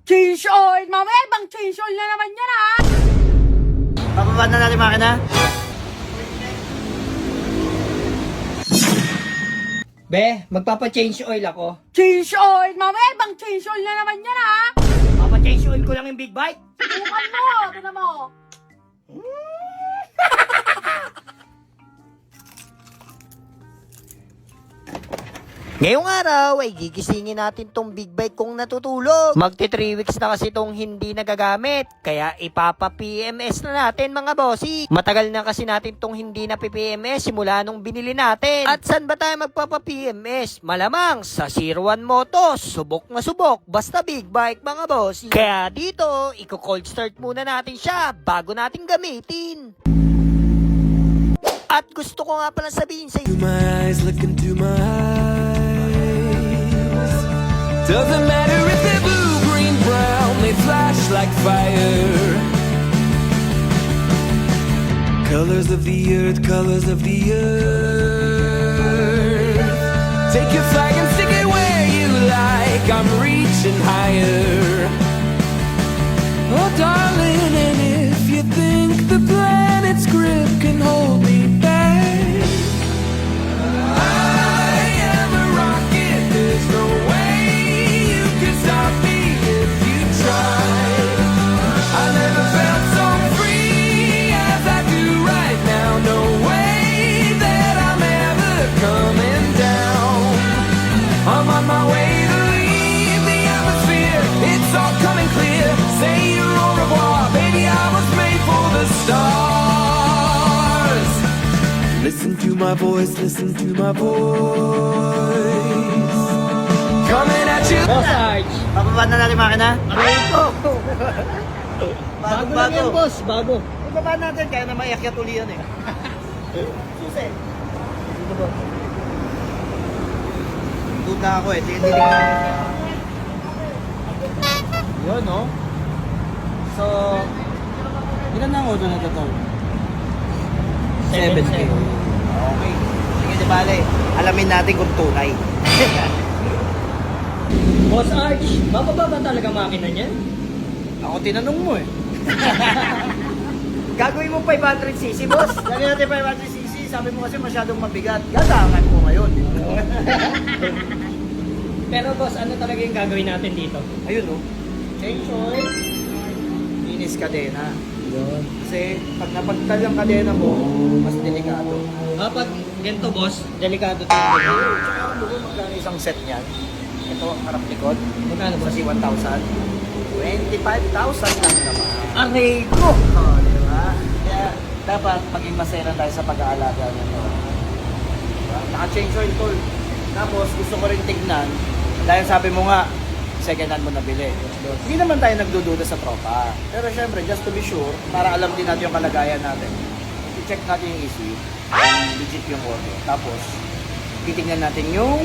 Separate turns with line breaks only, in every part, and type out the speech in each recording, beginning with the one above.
Change oil! Mamaya ibang change oil na naman yan ha!
Papabad na natin makina.
Be, magpapa-change oil ako.
Change oil! Mamaya ibang change oil na naman yan ha!
Papa-change oil ko lang yung big bike.
Subukan mo! Tignan mo!
Ngayong araw ay gigisingin natin tong big bike kong natutulog. Magti 3 weeks na kasi tong hindi nagagamit. Kaya ipapa-PMS na natin mga bossy. Matagal na kasi natin tong hindi na PMS simula nung binili natin. At saan ba tayo magpapa-PMS? Malamang sa 01 Motos. Subok na subok. Basta big bike mga bossy. Kaya dito, i-cold start muna natin siya bago natin gamitin. At gusto ko nga pala sabihin sa iyo.
My eyes, look into my eyes. Doesn't matter if they're blue, green, brown, they flash like fire. Colors of the earth, colors of the earth. Take your flag and stick it where you like. I'm reaching higher. Oh, darling, and if you think the planet's grip can hold me back, I am a rocket. There's no way you can stop me if you try. I never felt so free as I do right now. No way that I'm ever coming down. I'm on my way to leave the atmosphere. It's all coming clear. Say your au revoir, baby. I was made for the stars. Listen to my voice, listen to my voice. Coming at you.
Boss Arch,
Papabad na natin makina.
aray ko.
Bago,
Bago lang yan, boss. Bago.
Ibaba natin, kaya na maiakyat uli yan eh. Susi. Dito ba? Duda ako eh. Tinig na. Yun, no? So, ilan na ang auto na ito? 7K. Okay. Sige, di bale. Alamin natin kung tunay.
Boss Arch, bababa ba talaga makina niyan?
Ako tinanong mo eh. Gagawin mo 500cc, boss. Gagawin natin 500cc. Sabi mo kasi masyadong mabigat. Gadangan mo ngayon.
Pero boss, ano talaga yung gagawin natin dito?
Ayun, no? Change oil. Linis kadena.
Yun.
Kasi pag napagtal ang kadena mo, mas delikado.
Pag ganito boss, delikado ito.
Tsaka ang buko magkano isang set niyan. Ito, harap likod.
Magkano boss?
Kasi 1,000. 25,000 lang naman.
Aray ko!
Oh, di ba? Kaya dapat maging maseran tayo sa pag-aalaga ng mga. Diba? Naka-change oil tol. Tapos gusto ko rin tignan, dahil sabi mo nga, second hand mo nabili. Hindi naman tayo nagdududa sa tropa. Pero syempre, just to be sure, para alam din natin yung kalagayan natin, i-check natin yung ECU, legit yung order. Tapos, titignan natin yung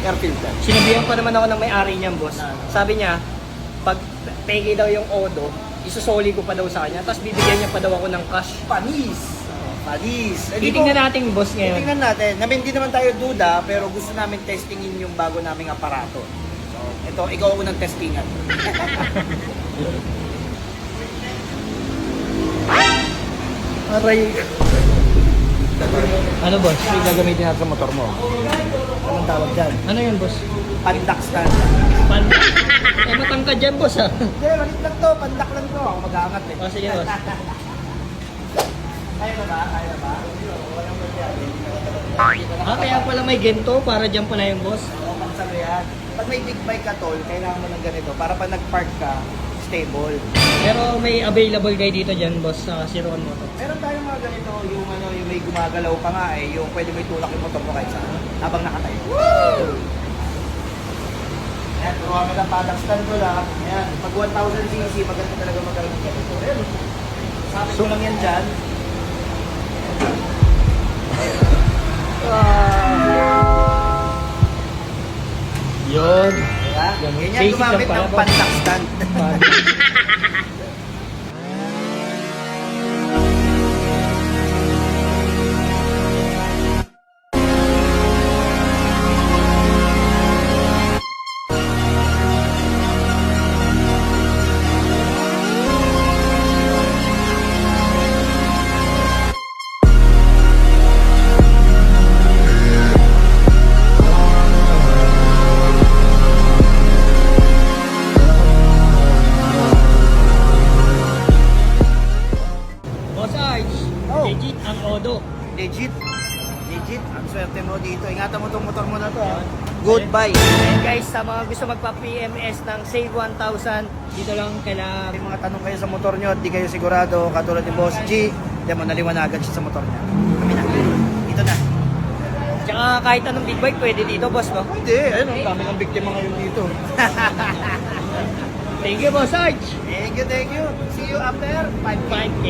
air filter.
Sinabihan pa naman ako ng may-ari niyan boss. Sabi niya, pag peke daw yung Odo, isusoli ko pa daw sa kanya, tapos bibigyan niya pa daw ako ng cash.
Panis! Panis!
Titingnan natin boss ngayon.
Titingnan natin. Hindi naman tayo duda, pero gusto namin testingin yung bago naming aparato. So, ito, ikaw ang unang testingan.
Aray. Ano boss?
Yung gagamitin natin sa motor mo. Anong tawag dyan?
Ano yun boss?
Pandak stand.
Matangkad dyan boss ha.
Hindi, malit lang to. Pandak lang to. Ako mag-aangat eh.
Sige boss.
Kaya na ba? Kaya na ba? Walang masyari.
Kaya pala may gento para dyan pa na yung boss.
Oo, pansalo yan. Pag may big bike ka tol, kailangan mo ng ganito. Para pag nag-park ka, stable.
Pero may available kayo dito dyan boss sa Siron Moto.
Meron tayong mga ganito, yung may gumagalaw pa nga eh, yung pwede may tulak yung motor mo kahit saan, habang nakatayo. Woo! Ayan, turuan ka ng paddock stand ko lang. Ayan, pag 1,000cc, maganda talaga magkaroon ng ganito. Ayan, sabi ko lang yan dyan.
Yun.
Diba?
Yan,
Ganyan
basic
gumamit
lang pala,
ng
boss.
paddock stand.
ingatan mo tong motor mo na to, ha. Goodbye.
And guys, sa mga gusto magpa-PMS ng Save 1,000, dito lang kailangan.
May mga tanong kayo sa motor nyo at di kayo sigurado, katulad ni Boss G, diyan mo naliwanagan siya sa motor niya. Kami na. Dito na.
Tsaka kahit anong big bike, pwede dito, boss, no?
Hindi, ayun, ang dami ng biktima ngayon dito.
Thank you, boss Arch.
Thank you, thank you. See you after 5K.
5K.